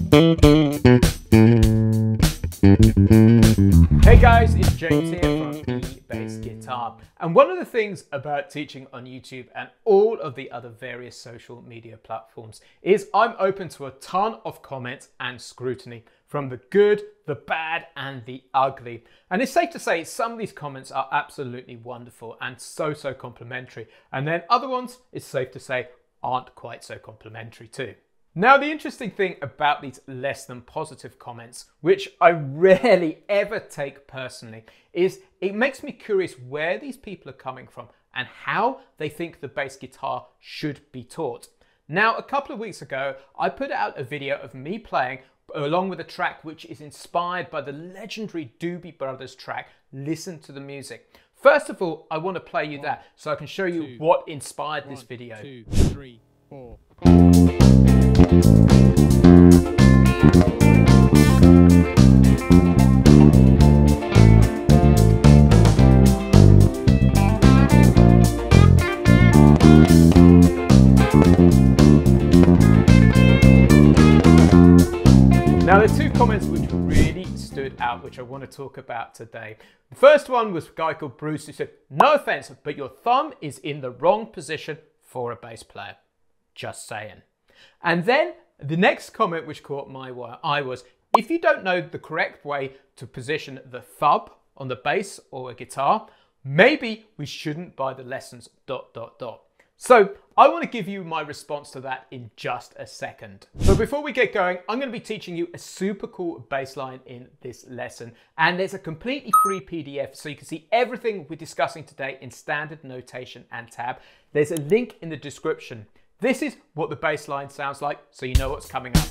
Hey guys, it's James here from eBassGuitar. And one of the things about teaching on YouTube and all of the other various social media platforms is I'm open to a ton of comments and scrutiny from the good, the bad, and the ugly. And it's safe to say some of these comments are absolutely wonderful and so complimentary. And then other ones, it's safe to say, aren't quite so complimentary too. Now, the interesting thing about these less than positive comments, which I rarely ever take personally, is it makes me curious where these people are coming from and how they think the bass guitar should be taught. Now, a couple of weeks ago, I put out a video of me playing along with a track which is inspired by the legendary Doobie Brothers track, Listen to the Music. First of all, I want to play you that so I can show you what inspired this video. 1, 2, 3, 4. Now, there are two comments which really stood out, which I want to talk about today. The first one was a guy called Bruce who said, "No offense, but your thumb is in the wrong position for a bass player. Just saying." And then the next comment which caught my eye was, if you don't know the correct way to position the thumb on the bass or a guitar, maybe we shouldn't buy the lessons, ... So I want to give you my response to that in just a second. But before we get going, I'm going to be teaching you a super cool bass line in this lesson. And there's a completely free PDF so you can see everything we're discussing today in standard notation and tab. There's a link in the description. This is what the bass line sounds like, so you know what's coming up.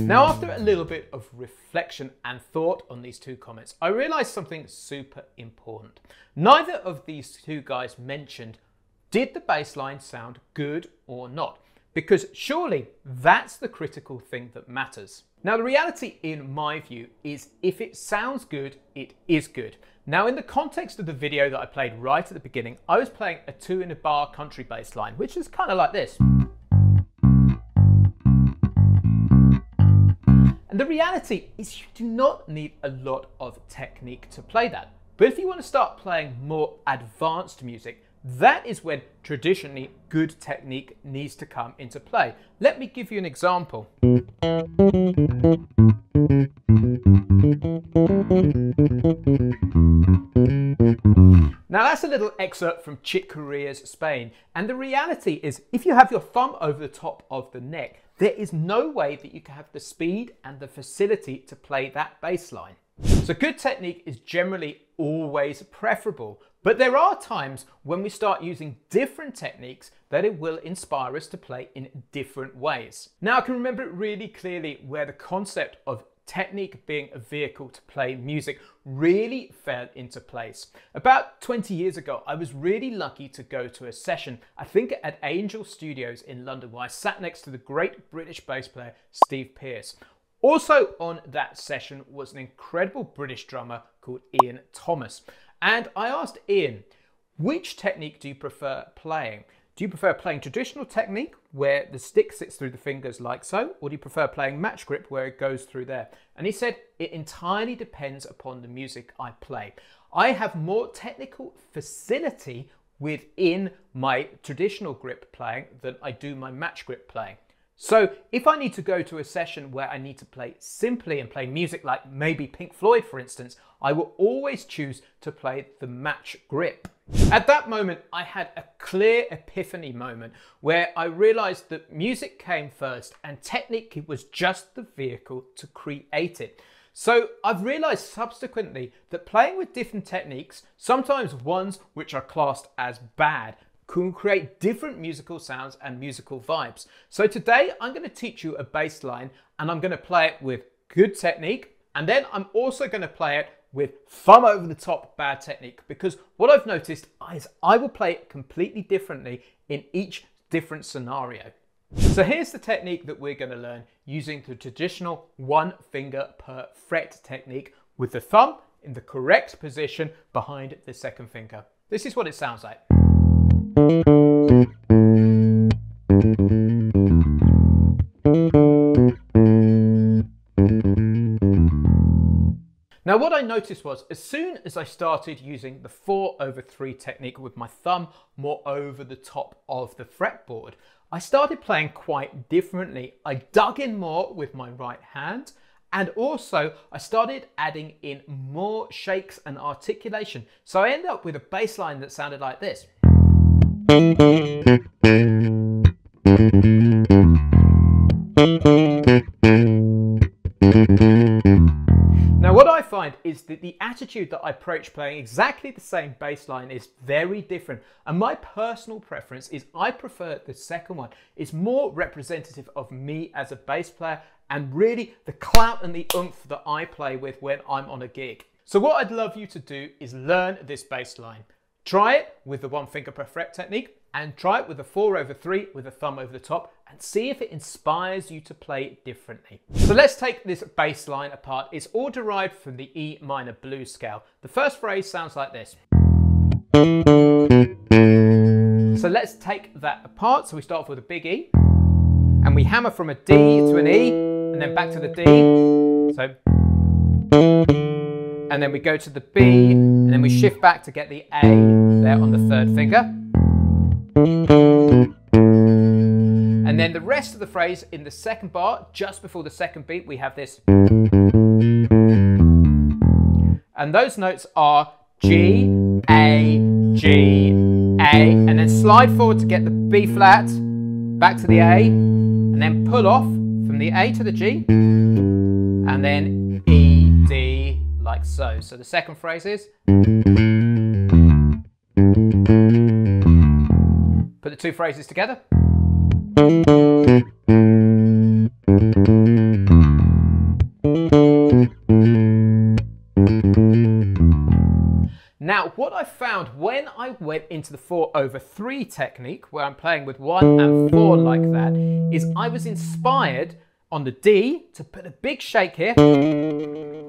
Now, after a little bit of reflection and thought on these two comments, I realized something super important. Neither of these two guys mentioned, did the bass line sound good or not? Because surely that's the critical thing that matters. Now, the reality in my view is if it sounds good, it is good. Now, in the context of the video that I played right at the beginning, I was playing a 2-in-a-bar country bass line, which is kind of like this. And the reality is you do not need a lot of technique to play that. But if you want to start playing more advanced music, that is when traditionally good technique needs to come into play. Let me give you an example. Now, that's a little excerpt from Chick Corea's Spain. And the reality is if you have your thumb over the top of the neck, there is no way that you can have the speed and the facility to play that bass line. So good technique is generally always preferable, but there are times when we start using different techniques that it will inspire us to play in different ways. Now, I can remember it really clearly where the concept of technique being a vehicle to play music really fell into place. About 20 years ago, I was really lucky to go to a session, I think at Angel Studios in London, where I sat next to the great British bass player, Steve Pearce. Also on that session was an incredible British drummer called Ian Thomas. And I asked Ian, which technique do you prefer playing? Do you prefer playing traditional technique where the stick sits through the fingers like so? Or do you prefer playing match grip where it goes through there? And he said, it entirely depends upon the music I play. I have more technical facility within my traditional grip playing than I do my match grip playing. So if I need to go to a session where I need to play simply and play music like maybe Pink Floyd, for instance, I will always choose to play the match grip. At that moment, I had a clear epiphany moment where I realized that music came first and technique was just the vehicle to create it. So I've realized subsequently that playing with different techniques, sometimes ones which are classed as bad, can create different musical sounds and musical vibes. So today I'm going to teach you a bass line and I'm going to play it with good technique, and then I'm also going to play it with thumb over the top bad technique, because what I've noticed is I will play it completely differently in each different scenario. So here's the technique that we're going to learn using the traditional 1 finger per fret technique with the thumb in the correct position behind the 2nd finger. This is what it sounds like. Now what I noticed was, as soon as I started using the 4/3 technique with my thumb more over the top of the fretboard, I started playing quite differently. I dug in more with my right hand, and also I started adding in more shakes and articulation. So I ended up with a bass line that sounded like this. Now what I find is that the attitude that I approach playing exactly the same bass line is very different, and my personal preference is I prefer the second one. It's more representative of me as a bass player and really the clout and the oomph that I play with when I'm on a gig. So what I'd love you to do is learn this bass line. Try it with the 1 finger per fret technique, and try it with the 4/3 with a thumb over the top, and see if it inspires you to play it differently. So let's take this bass line apart. It's all derived from the E minor blues scale. The first phrase sounds like this. So let's take that apart. So we start off with a big E, and we hammer from a D to an E, and then back to the D. So, and then we go to the B, and then we shift back to get the A there on the 3rd finger. And then the rest of the phrase in the 2nd bar, just before the 2nd beat, we have this. And those notes are G, A, G, A, and then slide forward to get the B flat, back to the A, and then pull off from the A to the G, and then E, D, like so. So the 2nd phrase is. Put the 2 phrases together. Now, what I found when I went into the 4/3 technique, where I'm playing with 1 and 4 like that, is I was inspired on the D to put a big shake here,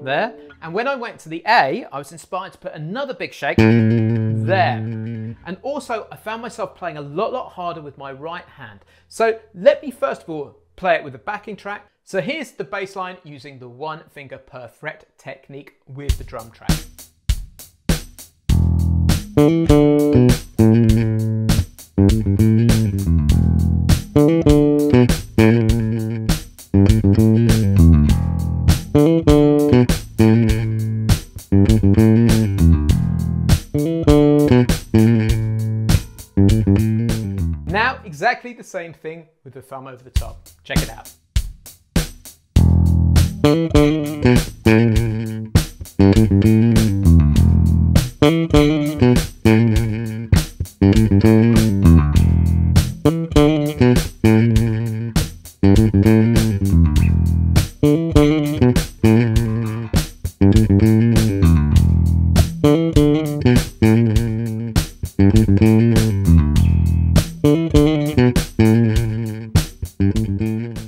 there, and when I went to the A, I was inspired to put another big shake there. And also, I found myself playing a lot harder with my right hand. So let me first of all play it with a backing track. So here's the bass line using the 1 finger per fret technique with the drum track. Now, exactly the same thing with the thumb over the top. Check it out.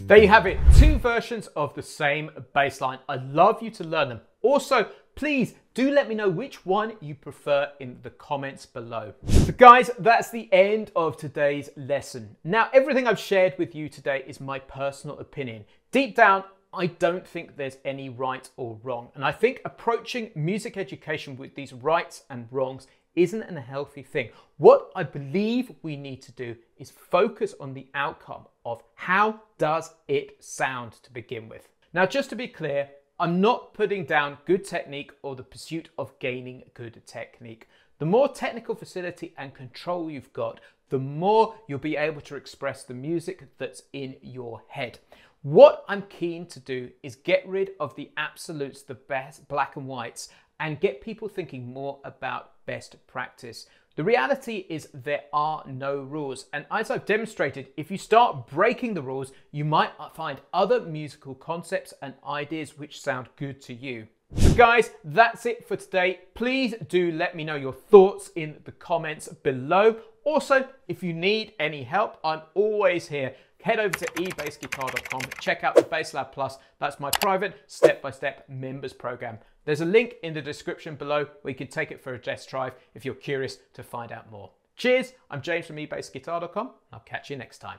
There you have it, 2 versions of the same bass line. I'd love you to learn them. Also, please do let me know which one you prefer in the comments below. So guys, that's the end of today's lesson. Now, everything I've shared with you today is my personal opinion. Deep down, I don't think there's any right or wrong. And I think approaching music education with these rights and wrongs isn't a healthy thing. What I believe we need to do is focus on the outcome of how does it sound to begin with. Now, just to be clear, I'm not putting down good technique or the pursuit of gaining good technique. The more technical facility and control you've got, the more you'll be able to express the music that's in your head. What I'm keen to do is get rid of the absolutes, the best black and whites, and get people thinking more about best practice. The reality is there are no rules, and as I've demonstrated, if you start breaking the rules, you might find other musical concepts and ideas which sound good to you. So guys, that's it for today. Please do let me know your thoughts in the comments below. Also, if you need any help, I'm always here. Head over to eBassGuitar.com, check out the BassLab Plus. That's my private step-by-step members program. There's a link in the description below where you can take it for a test drive if you're curious to find out more. Cheers, I'm James from eBassGuitar.com. I'll catch you next time.